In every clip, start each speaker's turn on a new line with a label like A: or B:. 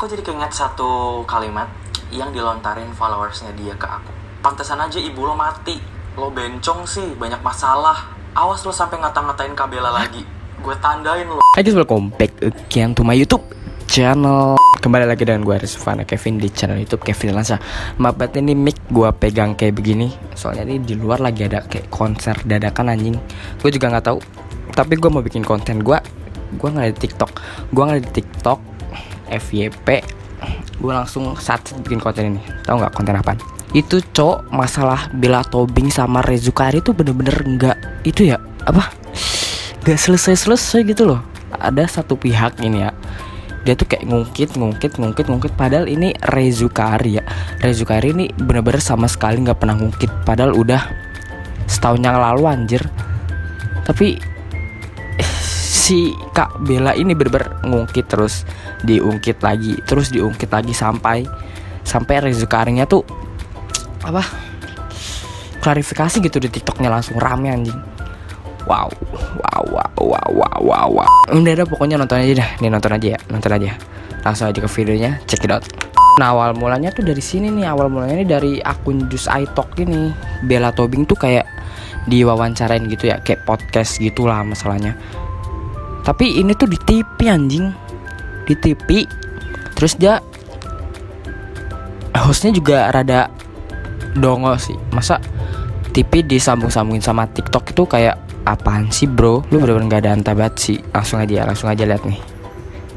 A: Aku jadi keinget satu kalimat yang dilontarin followersnya dia ke aku. Pantesan aja ibu lo mati. Lo bencong sih, banyak masalah. Awas lo sampai ngata-ngatain Kabela lagi. Gue tandain lo.
B: Hai guys, welcome back again to my YouTube channel. Kembali lagi dengan gue Rizvana Kevin di channel YouTube Kevin Lansa. Maaf banget ini mic gue pegang kayak begini. Soalnya ini di luar lagi ada kayak konser dadakan anjing. Gue juga nggak tahu. Tapi gue mau bikin konten gue ngeliat di TikTok. Gue ngeliat di TikTok FYP. Gue langsung saat bikin konten ini. Tahu nggak konten apaan? Itu cowok masalah Bella Tobing sama Rezukari tuh bener-bener nggak itu ya apa? Gak selesai gitu loh. Ada satu pihak ini ya, dia tuh kayak ngungkit padahal ini Rezukari ya. Rezukari ini bener-bener sama sekali nggak pernah ngungkit padahal udah setahun yang lalu anjir. Tapi si Kak Bella ini bener-bener ngungkit terus diungkit lagi sampai Rezukarinya tuh apa klarifikasi gitu di TikToknya langsung rame anjing. Wow. Udah pokoknya nonton aja dah. Nonton aja. Langsung aja ke videonya, check it out. Nah, awal mulanya tuh dari sini nih. Awal mulanya nih dari akun Just I Talk ini. Bella Tobing tuh kayak diwawancarain gitu ya, kayak podcast gitulah masalahnya. Tapi ini tuh di TV anjing. Di TV. Terus dia hostnya juga rada dongo sih. Masa TV disambung-sambungin sama TikTok itu kayak apaan sih bro? Lu bener-bener gak ada anta banget sih. Langsung aja lihat nih.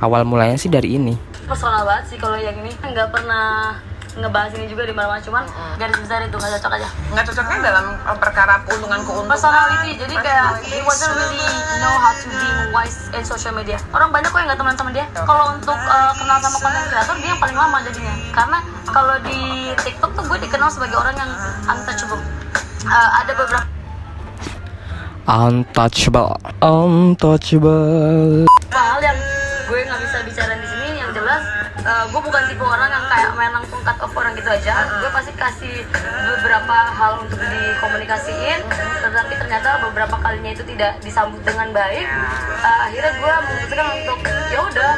B: Awal mulanya sih dari ini.
C: Personal banget sih kalau yang ini. Nggak pernah ngebahas ini juga di mana-mana, cuman garis besar itu nggak cocok aja.
D: Nggak cocoknya dalam perkara keuntungan.
C: Personality, jadi kayak he wasn't really know how to be wise in social media. Orang banyak kok yang nggak teman sama dia. Kalau untuk kenal sama konten kreator, dia yang paling lama jadinya. Karena kalau di TikTok tuh gue dikenal sebagai orang yang untouchable. Ada beberapa
B: untouchable
C: hal yang gue nggak bisa bicara di sini. Yang jelas gue bukan tipe orang yang kayak main langsung cut off orang gitu aja. Gue pasti kasih beberapa hal untuk dikomunikasiin, tetapi ternyata beberapa kalinya itu tidak disambut dengan baik. Akhirnya gue memutuskan untuk ya udah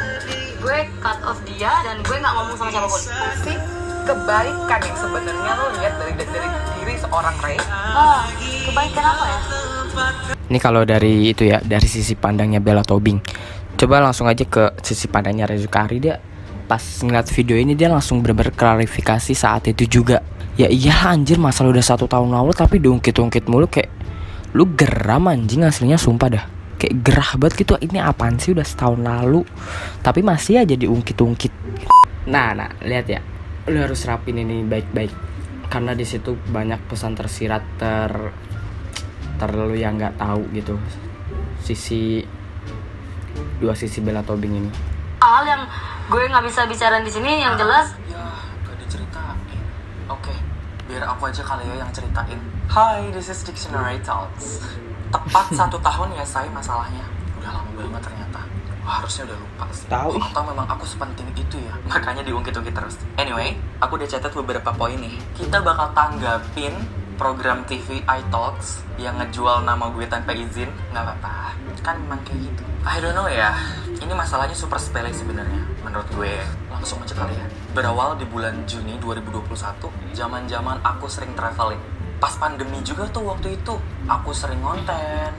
C: gue cut off dia dan gue nggak ngomong sama siapapun.
D: Sih kebaikan yang sebenarnya lo lihat dari diri seorang Ray.
C: Kebaikan apa ya?
B: Ini kalau dari itu ya, dari sisi pandangnya Bella Tobing. Coba langsung aja ke sisi pandangnya Rezukari. Dia pas ngeliat video ini dia langsung bener-bener klarifikasi saat itu juga. Ya iyalah anjir, masalah udah 1 tahun lalu tapi diungkit-ungkit mulu. Kayak lu geram anjing aslinya, sumpah dah. Kayak gerah banget gitu. Ini apaan sih, udah setahun lalu tapi masih aja diungkit-ungkit. Nah lihat ya, lu harus rapin ini baik-baik karena di situ banyak pesan tersirat terlalu yang nggak tahu gitu dua sisi Bella Tobing ini.
C: Hal yang gue nggak bisa bicara di sini, yang jelas
A: Ya, gak diceritain. Oke, biar aku aja kali ya yang ceritain. Hi, this is Dictionary Talks. Tepat 1 tahun ya saya masalahnya. Udah lama banget ternyata. Wah, harusnya udah lupa sih.
B: Tahu.
A: Atau memang aku sepenting itu ya, makanya diungkit-ungkit terus. Anyway, aku udah catat beberapa poin nih. Kita bakal tanggapin program TV iTalks yang ngejual nama gue tanpa izin. Nggak apa-apa, kan memang kayak gitu. I don't know ya, ini masalahnya super sepele sebenarnya menurut gue. Langsung aja kali ya. Berawal di bulan Juni 2021, zaman-zaman aku sering traveling. Pas pandemi juga tuh waktu itu, aku sering ngonten.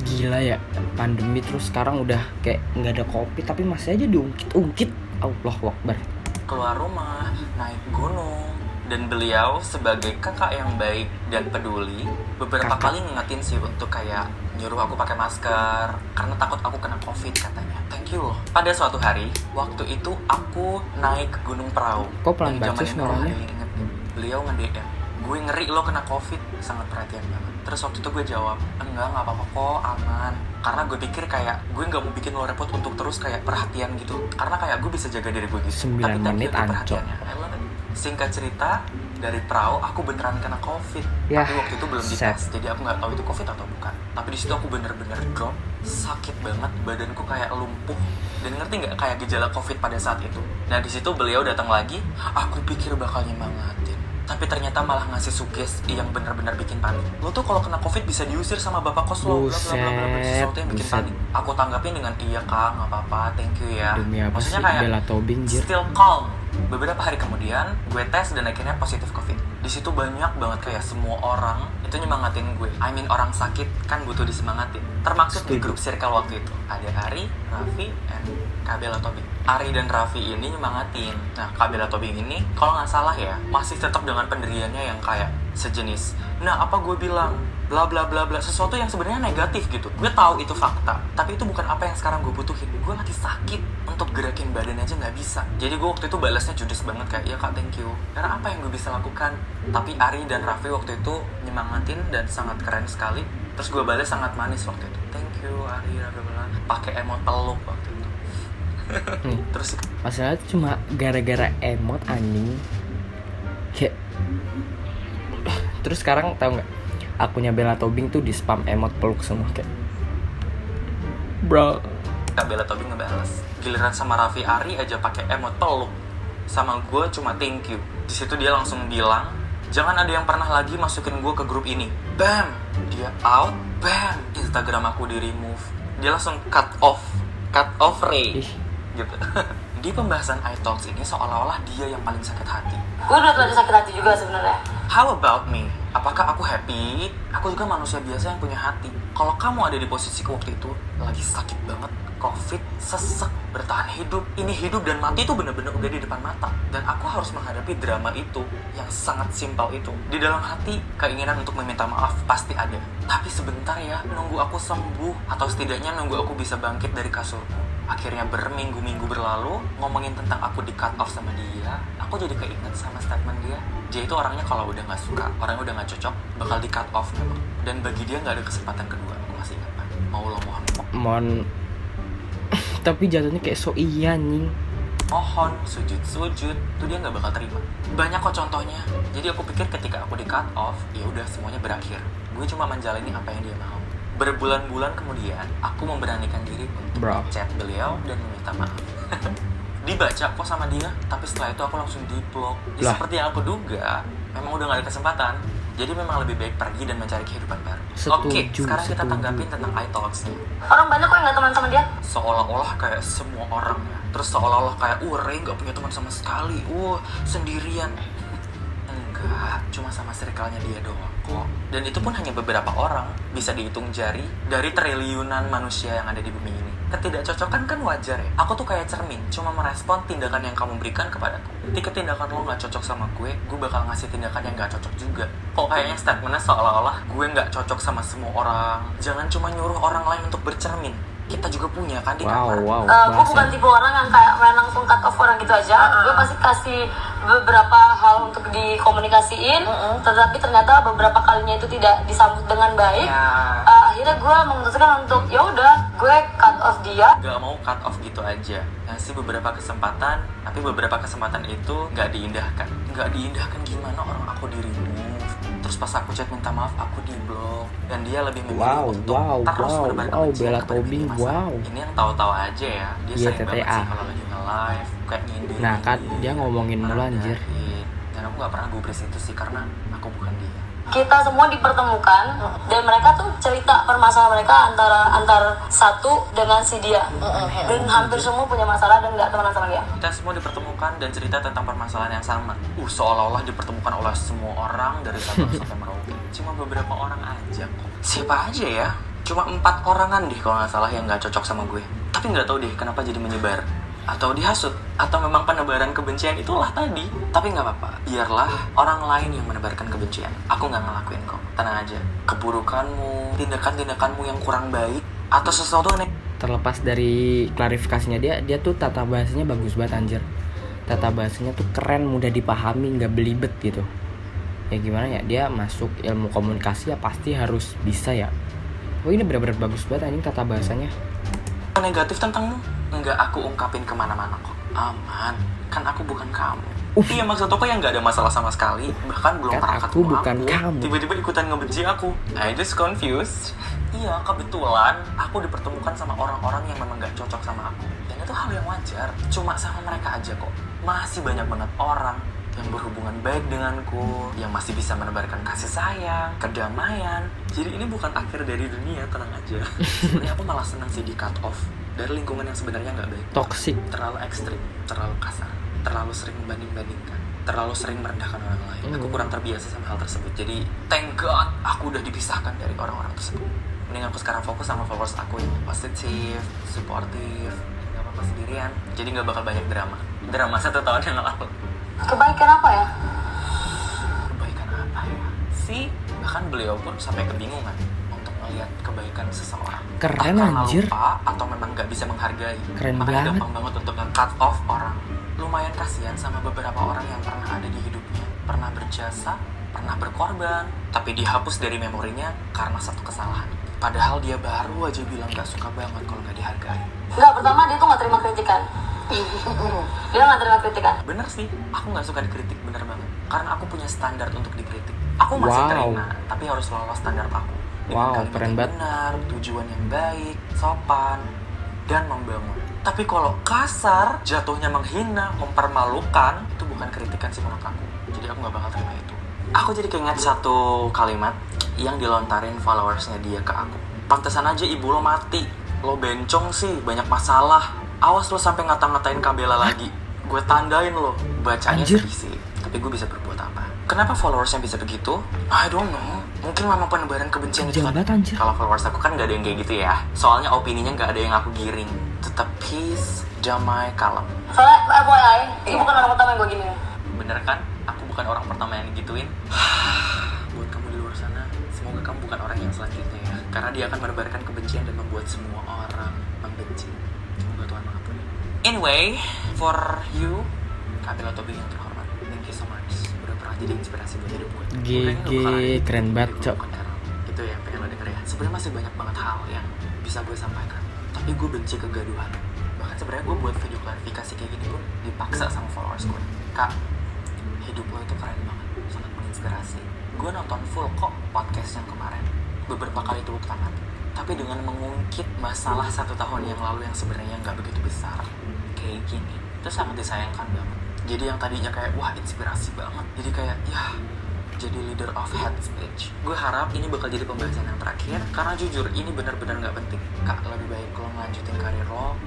B: Gila ya, pandemi terus sekarang udah kayak nggak ada kopi tapi masih aja diungkit-ungkit. Allahu Akbar.
A: Keluar rumah, naik gunung. Dan beliau sebagai kakak yang baik dan peduli beberapa kali ngingetin sih untuk kayak nyuruh aku pakai masker karena takut aku kena COVID katanya. Thank you loh. Pada suatu hari, waktu itu aku naik Gunung Prau.
B: Kok pelan
A: Yang
B: banget sih suaranya?
A: inget, beliau nge-DM, gue ngeri lo kena COVID, sangat perhatian banget. Terus waktu itu gue jawab, enggak apa-apa kok, aman. Karena gue pikir kayak gue nggak mau bikin lo repot untuk terus kayak perhatian gitu. Karena kayak gue bisa jaga diri gue gitu.
B: 9
A: Tapi thank you
B: menit
A: untuk
B: ancok.
A: perhatiannya. I love it. Singkat cerita, dari Prau aku beneran kena COVID.
B: Ya,
A: Tapi waktu itu belum dites, jadi aku nggak tahu itu COVID atau bukan. Tapi di situ aku bener-bener drop, sakit banget, badanku kayak lumpuh. Dan ngerti nggak kayak gejala COVID pada saat itu. Nah di situ beliau datang lagi, aku pikir bakal nyemangatin. Tapi ternyata malah ngasih suges yang bener-bener bikin panik. Lo tuh kalau kena COVID bisa diusir sama bapak kos lo, bla bla bla bla, sesuatu yang bikin panik. aku tanggapin dengan iya kak, nggak apa-apa, thank you ya.
B: Demi apa
A: Maksudnya
B: sih
A: kayak
B: Bella Tobing, Jir?
A: still calm. Beberapa hari kemudian gue tes dan akhirnya positif COVID. Di situ banyak banget kayak semua orang itu nyemangatin gue. I mean orang sakit kan butuh disemangatin. Termaksud di grup circle waktu itu ada Ari, Raffi, and Kak Bella Tobing. Ari dan Raffi ini nyemangatin. Nah Kak Bella Tobing ini kalau nggak salah ya masih tetap dengan pendiriannya yang kayak sejenis. Nah apa gue bilang? Bla bla bla bla, sesuatu yang sebenarnya negatif gitu. Gue tahu itu fakta, tapi itu bukan apa yang sekarang gue butuhin. Gue lagi sakit, untuk gerakin badan aja nggak bisa. Jadi gue waktu itu balasnya judes banget kayak, ya kak thank you. Karena apa yang gue bisa lakukan? Tapi Ari dan Raffi waktu itu nyemangatin dan sangat keren sekali. Terus gue balas sangat manis waktu itu. Thank you Ari, Raffi bilang. Pakai emot peluk waktu itu. Terus
B: masalahnya cuma gara-gara emot anjing. Kayak terus sekarang tahu nggak? Akunnya Bella Tobing tuh di spam emot peluk semua kayak. Bro.
A: Kak Bella Tobing ngebales. Giliran sama Raffi Ari aja pakai emot peluk. Sama gue cuma thank you. Di situ dia langsung bilang, jangan ada yang pernah lagi masukin gue ke grup ini. Bam, dia out. Bam, Instagram aku di remove. Dia langsung cut off Ray. Gitu. Di pembahasan iTalks ini seolah-olah dia yang paling sakit hati.
C: Gue udah terlalu sakit hati juga sebenarnya.
A: How about me? Apakah aku happy? Aku juga manusia biasa yang punya hati. Kalau kamu ada di posisiku waktu itu, lagi sakit banget, COVID, sesek, bertahan hidup. Ini hidup dan mati itu benar-benar udah di depan mata. Dan aku harus menghadapi drama itu yang sangat simpel itu. Di dalam hati, keinginan untuk meminta maaf pasti ada. Tapi sebentar ya, nunggu aku sembuh. Atau setidaknya nunggu aku bisa bangkit dari kasurku. Akhirnya berminggu-minggu berlalu, ngomongin tentang aku di cut off sama dia, aku jadi keinget sama statement dia. Dia itu orangnya kalau udah gak suka, orangnya udah gak cocok, bakal di cut off memang. Dan bagi dia gak ada kesempatan kedua. Aku masih ingat kan. Maullah Muhammad.
B: Tapi jatuhnya kayak so iya anjing.
A: Mohon, sujud, tuh dia gak bakal terima. Banyak kok contohnya. Jadi aku pikir ketika aku di cut off, ya udah semuanya berakhir. Gue cuma menjalani apa yang dia mau. Berbulan-bulan kemudian, aku memberanikan diri untuk chat beliau dan meminta maaf. Dibaca kok sama dia, tapi setelah itu aku langsung di-block. Ya, seperti yang aku duga, memang udah gak ada kesempatan. Jadi memang lebih baik pergi dan mencari kehidupan baru. Oke, sekarang kita tanggapin tentang iTalks nih.
C: Orang banyak kok yang gak teman sama dia.
A: Seolah-olah kayak semua orang ya. Terus seolah-olah kayak, Ray gak punya teman sama sekali. Sendirian. Enggak, cuma sama circle-nya dia doang kok. Dan itu pun hanya beberapa orang, bisa dihitung jari dari triliunan manusia yang ada di bumi ini. Ketidakcocokan kan wajar ya. Aku tuh kayak cermin, cuma merespon tindakan yang kamu berikan kepadaku. Ketika tindakan lo gak cocok sama gue bakal ngasih tindakan yang gak cocok juga. Kok kayaknya statementnya seolah-olah gue gak cocok sama semua orang. Jangan cuma nyuruh orang lain untuk bercermin. Kita juga punya kan di kamar.
C: Gue bukan tipe orang yang kayak main langsung cut off orang gitu aja. Gue pasti kasih beberapa hal untuk dikomunikasiin, tetapi ternyata beberapa kalinya itu tidak disambut dengan baik. Akhirnya gue memutuskan untuk ya udah gue cut off dia.
A: Gak mau cut off gitu aja. Ngasih beberapa kesempatan, tapi beberapa kesempatan itu gak diindahkan. Gak diindahkan gimana orang aku di remove. Terus pas aku chat minta maaf, aku di-block. Dan dia lebih memilih untuk terus menebar kebencian kepada diri masa. Ini yang tahu-tahu aja ya. Dia sering banget sih kalau lagi nge-live, kayak nyindir.
B: Nah kan dia ngomongin mulu anjir.
A: Dan aku gak pernah gubris itu sih, karena aku bukan dia.
C: Kita semua dipertemukan dan mereka tuh cerita permasalahan mereka antar satu dengan si dia. Dan hampir semua punya masalah dan gak temenan sama dia.
A: Kita semua dipertemukan dan cerita tentang permasalahan yang sama. Seolah-olah dipertemukan oleh semua orang dari Sabang sampai Merauke. Cuma beberapa orang aja kok. Siapa aja ya? Cuma 4 orangan deh kalau nggak salah yang nggak cocok sama gue. Tapi nggak tahu deh kenapa jadi menyebar. Atau dihasut. Atau memang penebaran kebencian itulah tadi. Tapi nggak apa-apa. Biarlah orang lain yang menebarkan kebencian. Aku nggak ngelakuin kok. Tenang aja. Keburukanmu, tindakan-tindakanmu yang kurang baik, atau sesuatu yang
B: terlepas dari klarifikasinya dia tuh tata bahasanya bagus banget anjir. Tata bahasanya tuh keren, mudah dipahami, nggak belibet gitu. Ya gimana ya, dia masuk ilmu komunikasi ya pasti harus bisa ya. Ini benar-benar bagus banget anjing tata bahasanya.
A: Negatif tentangmu nggak aku ungkapin kemana-mana kok. Aman, kan aku bukan kamu. Iya, maksud aku yang nggak ada masalah sama sekali. Bahkan belum
B: kan
A: pernah
B: aku
A: ketemu
B: bukan
A: aku.
B: kamu.
A: Tiba-tiba ikutan ngebenci aku. I just confused. Iya, kebetulan aku dipertemukan sama orang-orang yang memang gak cocok sama aku. Dan itu hal yang wajar. Cuma sama mereka aja kok. Masih banyak banget orang yang berhubungan baik denganku, yang masih bisa menebarkan kasih sayang, kedamaian. Jadi ini bukan akhir dari dunia, tenang aja. Sebenarnya aku malah senang sih di cut off dari lingkungan yang sebenarnya nggak baik.
B: Toxic.
A: Terlalu ekstrim, terlalu kasar, terlalu sering membanding-bandingkan, terlalu sering merendahkan orang lain. Aku kurang terbiasa sama hal tersebut. Jadi thank God aku udah dipisahkan dari orang-orang tersebut. Mending aku sekarang fokus sama followers aku yang positif, suportif, gak apa-apa sendirian. Jadi gak bakal banyak drama 1 tahun yang lalu.
C: Kebaikan apa ya?
A: Kebaikan apa ya? Bahkan beliau pun sampai kebingungan untuk melihat kebaikan seseorang.
B: Keren,
A: karena
B: anjir.
A: lupa atau memang gak bisa menghargai.
B: Keren
A: Makanya
B: banget.
A: gampang banget untuk nge-cut off orang. Lumayan kasihan sama beberapa orang yang pernah ada di hidupnya, pernah berjasa, pernah berkorban, tapi dihapus dari memorinya karena satu kesalahan. Padahal dia baru aja bilang gak suka banget kalau gak dihargai.
C: Enggak, pertama dia tuh gak terima kritikan. Dia gak terima kritikan.
A: Bener sih, aku gak suka dikritik, bener banget. Karena aku punya standar untuk dikritik. Aku masih
B: Wow.
A: terima, tapi harus lolos standar aku. Dengan
B: Wow,
A: kalimat
B: keren
A: yang
B: banget.
A: benar, tujuan yang baik, sopan, dan membangun. Tapi kalau kasar, jatuhnya menghina, mempermalukan, itu bukan kritikan sih menurut aku. Jadi aku gak bakal terima itu. Aku jadi keinget satu kalimat yang dilontarin followersnya dia ke aku. Pantesan aja ibu lo mati. Lo bencong sih, banyak masalah. Awas lo sampai ngata-ngatain Kabela lagi. Gue tandain lo. Bacanya
B: Anjir.
A: sedih sih, tapi gue bisa berbuat apa? Kenapa followersnya bisa begitu? I don't know. Mungkin memang penebaran kebencian itu kan.
B: Jabat, anjir.
A: Kalau followers aku kan gak ada yang kayak gitu ya. Soalnya opininya gak ada yang aku giring. Tetap peace, damai, kalem.
C: Soalnya FYI, itu bukan orang pertama yang gue gini.
A: Bener kan? Aku bukan orang pertama yang digituin. Buat kamu di luar sana, semoga kamu bukan orang yang selanjutnya ya. Karena dia akan menebarkan kebencian dan membuat semua orang membenci. Semoga Tuhan mengampuni. Anyway, for you, Kabela Tobing yang terhormat, thank you so much. Udah pernah jadi inspirasi buat hidup gue.
B: GG, keren banget, Cok.
A: Itu yang pengen lo denger ya. Sebenarnya masih banyak banget hal yang bisa gue sampaikan. Tapi gue benci kegaduhan. Bahkan sebenarnya gue buat video klarifikasi kayak gini pun dipaksa sama followers gue. Kak, hidup lo itu keren banget, sangat menginspirasi. Gue nonton full kok podcast yang kemarin, beberapa kali tepuk tangan. Tapi dengan mengungkit masalah 1 tahun yang lalu yang sebenarnya nggak begitu besar, kayak gini, itu sangat disayangkan banget. Jadi yang tadinya kayak wah inspirasi banget, jadi kayak ya jadi leader of hate speech. Gue harap ini bakal jadi pembahasan yang terakhir, karena jujur ini benar-benar nggak penting. Kak, lebih baik lo ngelanjutin karir lo,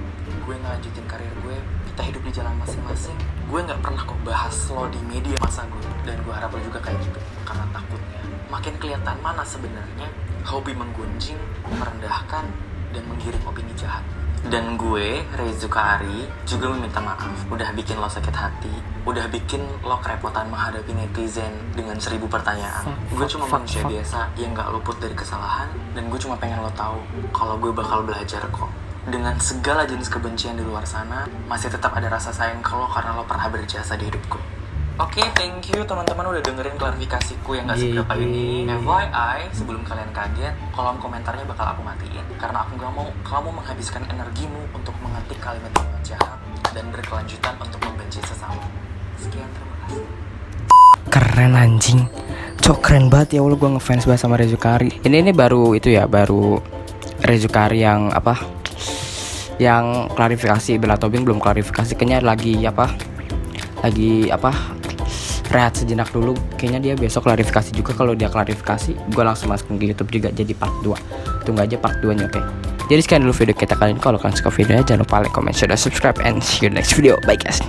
A: gue ngelanjutin karir gue, kita hidup di jalan masing-masing. Gue nggak pernah kok bahas lo di media masa gue, dan gue harap lo juga kayak gitu. Karena takutnya makin kelihatan mana sebenarnya hobi menggunjing, merendahkan, dan menggiring opini jahat. Dan gue, Rezuka Ari, juga meminta maaf udah bikin lo sakit hati, udah bikin lo kerepotan menghadapi netizen dengan 1000 pertanyaan. Gue cuma manusia biasa yang gak luput dari kesalahan, dan gue cuma pengen lo tahu kalau gue bakal belajar kok. Dengan segala jenis kebencian di luar sana, masih tetap ada rasa sayang ke lo karena lo pernah berjasa di hidupku. Oke, thank you teman-teman udah dengerin klarifikasiku yang gak seberapa ini. FYI, sebelum kalian kaget, kolom komentarnya bakal aku matiin. Karena aku gak mau kamu menghabiskan energimu untuk mengetik kalimat-kalimat jahat dan berkelanjutan untuk membenci sesama. Sekian, terima kasih.
B: Keren anjing. Cok, keren banget ya Allah, gue ngefans banget sama Rezukari. Ini baru itu ya, baru Rezukari yang apa? Yang klarifikasi. Bella Tobing belum klarifikasi, kayaknya lagi rehat sejenak dulu. Kayaknya dia besok klarifikasi juga. Kalau dia klarifikasi, gue langsung masukin ke YouTube juga jadi part 2. Tunggu aja part 2 nya, oke? Jadi sekian dulu video kita kali ini. Kalau kalian suka videonya, jangan lupa like, comment, share, dan subscribe. And see you next video. Bye guys.